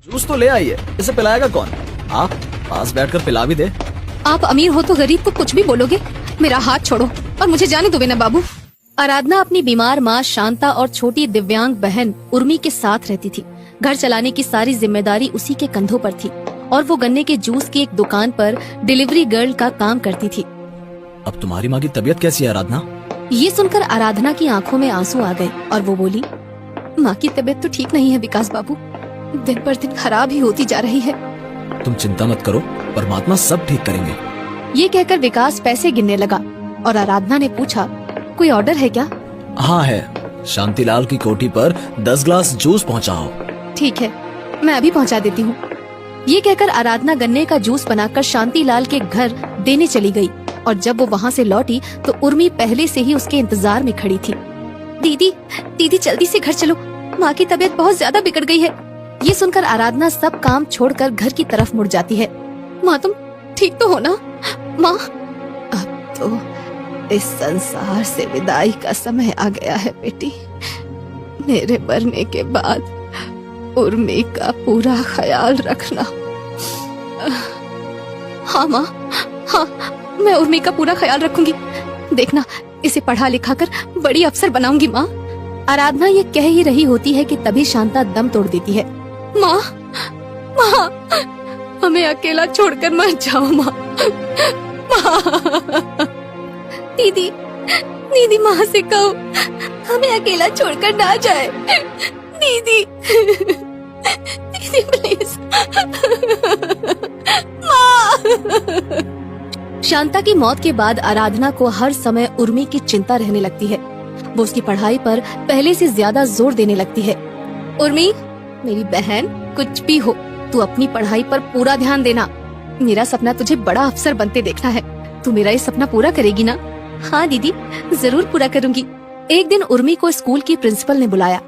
Juice तो ले आई है, इसे पिलाएगा कौन? आप पास बैठकर पिला भी दे। आप अमीर हो तो गरीब को कुछ भी बोलोगे। मेरा हाथ छोड़ो और मुझे जाने दो बिना बाबू। आराधना अपनी बीमार माँ शांता और छोटी दिव्यांग बहन उर्मी के साथ रहती थी। घर चलाने की सारी जिम्मेदारी उसी के कंधों पर थी और वो गन्ने के जूस की एक दुकान पर डिलीवरी गर्ल का काम करती थी। अब तुम्हारी माँ की तबीयत कैसी है आराधना? ये सुनकर आराधना की आंखों में आंसू आ गए और वो बोली, माँ की तबीयत तो ठीक नहीं है विकास बाबू, दिन पर दिन खराब ही होती जा रही है। तुम चिंता मत करो, परमात्मा सब ठीक करेंगे। ये कहकर विकास पैसे गिनने लगा और आराधना ने पूछा, कोई ऑर्डर है क्या? हाँ है, शांतिलाल की कोठी पर 10 ग्लास जूस पहुँचाओ। ठीक है, मैं अभी पहुँचा देती हूँ। ये कहकर आराधना गन्ने का जूस बनाकर शांतिलाल के घर देने चली गई और जब वो वहाँ से लौटी तो उर्मी पहले से ही उसके इंतजार में खड़ी थी। दीदी दीदी जल्दी से घर चलो, माँ की तबीयत बहुत ज्यादा बिगड़ गई है। ये सुनकर आराधना सब काम छोड़कर घर की तरफ मुड़ जाती है। माँ तुम ठीक तो हो ना? माँ अब तो इस संसार से विदाई का समय आ गया है बेटी। मेरे मरने के बाद उर्मी का पूरा ख्याल रखना। हाँ माँ, हाँ मैं उर्मी का पूरा ख्याल रखूंगी। देखना इसे पढ़ा लिखा कर बड़ी अफसर बनाऊंगी माँ। आराधना ये कह ही रही होती है कि तभी शांता दम तोड़ देती है। माँ माँ हमें अकेला छोड़कर मत जाओ माँ। दीदी दीदी माँ से कहो हमें अकेला छोड़कर ना जाए। दीदी दीदी प्लीज माँ। शांता की मौत के बाद आराधना को हर समय उर्मी की चिंता रहने लगती है। वो उसकी पढ़ाई पर पहले से ज्यादा जोर देने लगती है। उर्मी मेरी बहन, कुछ भी हो तू अपनी पढ़ाई पर पूरा ध्यान देना। मेरा सपना तुझे बड़ा अफसर बनते देखना है। तू मेरा ये सपना पूरा करेगी ना? हाँ दीदी जरूर पूरा करूंगी। एक दिन उर्मी को स्कूल की प्रिंसिपल ने बुलाया।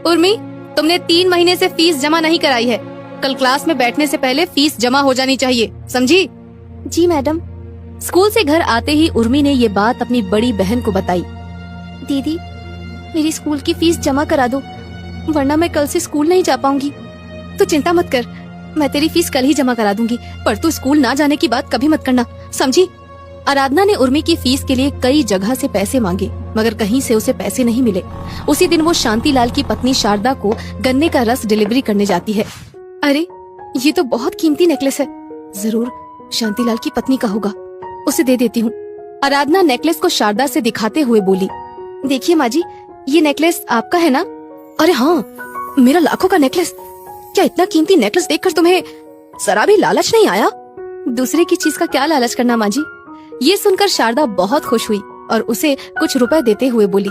उर्मी तुमने 3 महीने से फीस जमा नहीं कराई है। कल क्लास में बैठने से पहले फीस जमा हो जानी चाहिए, समझी? जी मैडम। स्कूल से घर आते ही उर्मी ने ये बात अपनी बड़ी बहन को बताई। दीदी मेरी स्कूल की फीस जमा करा दो, वरना मैं कल से स्कूल नहीं जा पाऊंगी। तू चिंता मत कर, मैं तेरी फीस कल ही जमा करा दूंगी, पर तू स्कूल ना जाने की बात कभी मत करना, समझी? आराधना ने उर्मी की फीस के लिए कई जगह से पैसे मांगे, मगर कहीं से उसे पैसे नहीं मिले। उसी दिन वो शांतिलाल की पत्नी शारदा को गन्ने का रस डिलीवरी करने जाती है। अरे ये तो बहुत कीमती नेकलेस है, जरूर शांतिलाल की पत्नी का होगा, उसे दे देती हूँ। आराधना नेकलेस को शारदा से दिखाते हुए बोली, देखिए माँ जी ये नेकलेस आपका है ना? अरे हाँ, मेरा लाखों का नेकलेस। क्या इतना कीमती नेकलेस देखकर तुम्हें जरा भी लालच नहीं आया? दूसरे की चीज का क्या लालच करना माँ जी। ये सुनकर शारदा बहुत खुश हुई और उसे कुछ रुपए देते हुए बोली,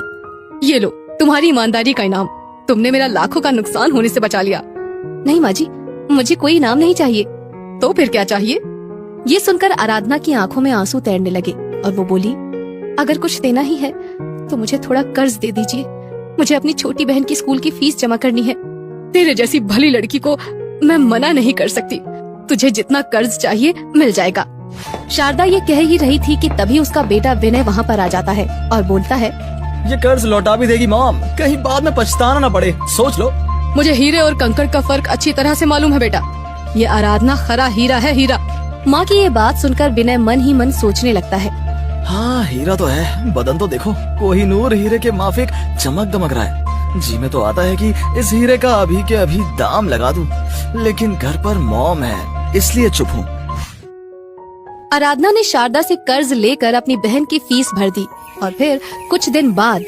ये लो तुम्हारी ईमानदारी का इनाम, तुमने मेरा लाखों का नुकसान होने से बचा लिया। नहीं माँ जी, मुझे कोई इनाम नहीं चाहिए। तो फिर क्या चाहिए? ये सुनकर आराधना की आंखों में आंसू तैरने लगे और वो बोली, अगर कुछ देना ही है तो मुझे थोड़ा कर्ज दे दीजिए, मुझे अपनी छोटी बहन की स्कूल की फीस जमा करनी है। तेरे जैसी भली लड़की को मैं मना नहीं कर सकती, तुझे जितना कर्ज चाहिए मिल जाएगा। शारदा ये कह ही रही थी कि तभी उसका बेटा विनय वहाँ पर आ जाता है और बोलता है, ये कर्ज लौटा भी देगी मॉम, कहीं बाद में पछताना न पड़े, सोच लो। मुझे हीरे और कंकड़ का फर्क अच्छी तरह से मालूम है बेटा, ये आराधना खरा हीरा है, हीरा। माँ की ये बात सुनकर विनय मन ही मन सोचने लगता है, हाँ हीरा तो है, बदन तो देखो कोहिनूर हीरे के माफिक चमक दमक रहा है। जी में तो आता है कि इस हीरे का अभी के अभी दाम लगा दूं, लेकिन घर पर मॉम है इसलिए चुप हूँ। आराधना ने शारदा से कर्ज लेकर अपनी बहन की फीस भर दी और फिर कुछ दिन बाद,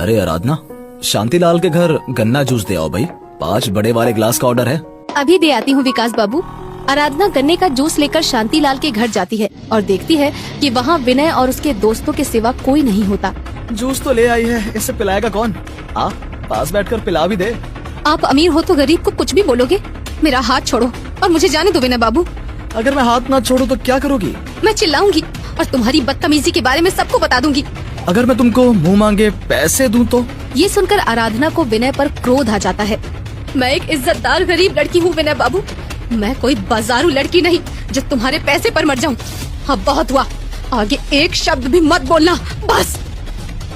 अरे आराधना, शांतिलाल के घर गन्ना जूस दे आओ भाई, 5 बड़े वाले ग्लास का ऑर्डर है। अभी दे आती हूँ विकास बाबू। आराधना गन्ने का जूस लेकर शांतिलाल के घर जाती है और देखती है कि वहाँ विनय और उसके दोस्तों के सिवा कोई नहीं होता। जूस तो ले आई है, इससे पिलाएगा कौन? आ पास बैठकर पिला भी दे। आप अमीर हो तो गरीब को कुछ भी बोलोगे। मेरा हाथ छोड़ो और मुझे जाने दो विनय बाबू। अगर मैं हाथ ना छोड़ू तो क्या करोगी? मैं चिल्लाऊंगी और तुम्हारी बदतमीजी के बारे में सबको बता दूंगी। अगर मैं तुमको मुँह मांगे पैसे दूं तो? ये सुनकर आराधना को विनय पर क्रोध आ जाता है। मैं एक इज्जतदार गरीब लड़की हूँ विनय बाबू, मैं कोई बाजारू लड़की नहीं जो तुम्हारे पैसे पर मर जाऊँ। अब बहुत हुआ, आगे एक शब्द भी मत बोलना, बस।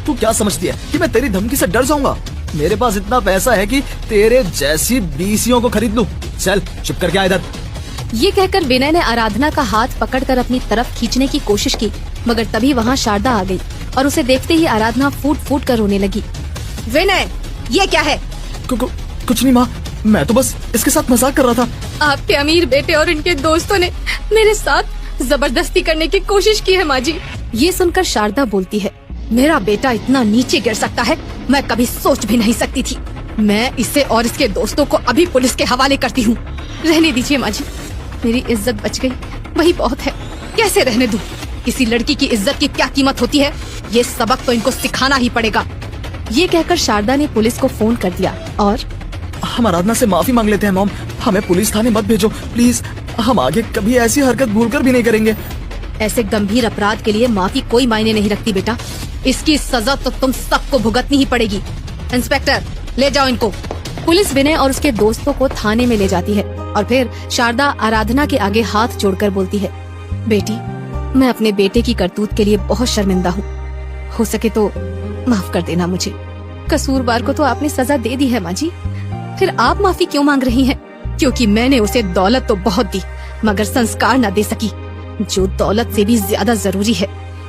तू क्या समझती है कि मैं तेरी धमकी से डर जाऊंगा? मेरे पास इतना पैसा है कि तेरे जैसी बीसियों को खरीद लूं। चल चुप करके आ इधर। ये कहकर विनय ने आराधना का हाथ पकड़कर अपनी तरफ खींचने की कोशिश की, मगर तभी वहाँ शारदा आ गई और उसे देखते ही आराधना फूट फूट कर रोने लगी। विनय, ये क्या है? कुछ नहीं माँ, मैं तो बस इसके साथ मजाक कर रहा था। आपके अमीर बेटे और इनके दोस्तों ने मेरे साथ जबरदस्ती करने की कोशिश की है माँ जी। ये सुनकर शारदा बोलती है, मेरा बेटा इतना नीचे गिर सकता है, मैं कभी सोच भी नहीं सकती थी। मैं इसे और इसके दोस्तों को अभी पुलिस के हवाले करती हूँ। रहने दीजिए माँ जी, मेरी इज्जत बच गई, वही बहुत है। कैसे रहने दूँ? किसी लड़की की इज्जत की क्या कीमत होती है, ये सबक तो इनको सिखाना ही पड़ेगा। ये कहकर शारदा ने पुलिस को फोन कर दिया और हम आराधना से माफी मांग लेते हैं मॉम, हमें पुलिस थाने मत भेजो प्लीज, हम आगे कभी ऐसी हरकत भूलकर भी नहीं करेंगे। ऐसे गंभीर अपराध के लिए माफी कोई मायने नहीं रखती बेटा, इसकी सजा तो तुम सबको भुगतनी ही पड़ेगी। इंस्पेक्टर, ले जाओ इनको। पुलिस विनय और उसके दोस्तों को थाने में ले जाती है और फिर शारदा आराधना के आगे हाथ जोड़कर बोलती है, बेटी, मैं अपने बेटे की करतूत के लिए बहुत शर्मिंदा हूँ, हो सके तो माफ कर देना मुझे। कसूरवार को तो आपने सजा दे दी है माँ जी, फिर आप माफी क्यों मांग रही हैं? क्योंकि मैंने उसे दौलत तो बहुत दी मगर संस्कार न दे सकी, जो दौलत से भी ज्यादा जरूरी है।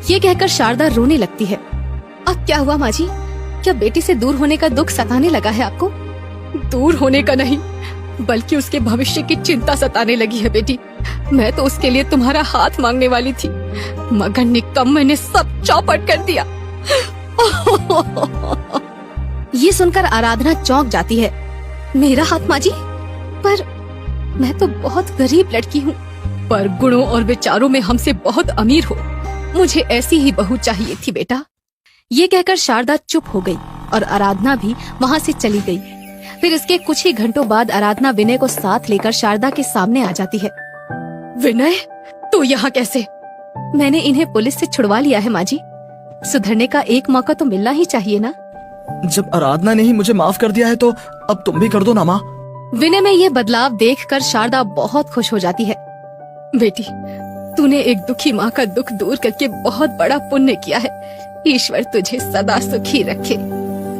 ये कहकर शारदा रोने लगती है। अब क्या हुआ माँ जी, क्या बेटी से दूर होने का दुख सताने लगा है आपको? दूर होने का नहीं, बल्कि उसके भविष्य की चिंता सताने लगी है बेटी। मैं तो उसके लिए तुम्हारा हाथ मांगने वाली थी, मगर निकम्मे ने सब चौपट कर दिया। ये सुनकर आराधना चौंक जाती है। मेरा हाथ माँ जी? पर मैं तो बहुत गरीब लड़की हूँ, पर गुणों और विचारों में हमसे बहुत अमीर हो, मुझे ऐसी ही बहू चाहिए थी बेटा। ये कहकर शारदा चुप हो गई और आराधना भी वहाँ से चली गई। फिर इसके कुछ ही घंटों बाद आराधना विनय को साथ लेकर शारदा के सामने आ जाती है। विनय, तू यहाँ कैसे? मैंने इन्हें पुलिस से छुड़वा लिया है माँ जी, सुधरने का एक मौका तो मिलना ही चाहिए ना। जब आराधना ने ही मुझे माफ कर दिया है तो अब तुम भी कर दो ना माँ। विनय में ये बदलाव देखकर शारदा बहुत खुश हो जाती है। बेटी, तूने एक दुखी माँ का दुख दूर करके बहुत बड़ा पुण्य किया है, ईश्वर तुझे सदा सुखी रखे।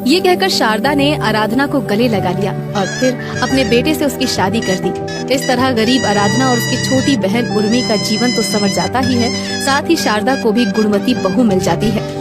ये कहकर शारदा ने आराधना को गले लगा लिया और फिर अपने बेटे से उसकी शादी कर दी। इस तरह गरीब आराधना और उसकी छोटी बहन उर्मी का जीवन तो संवर जाता ही है, साथ ही शारदा को भी गुणवती बहू मिल जाती है।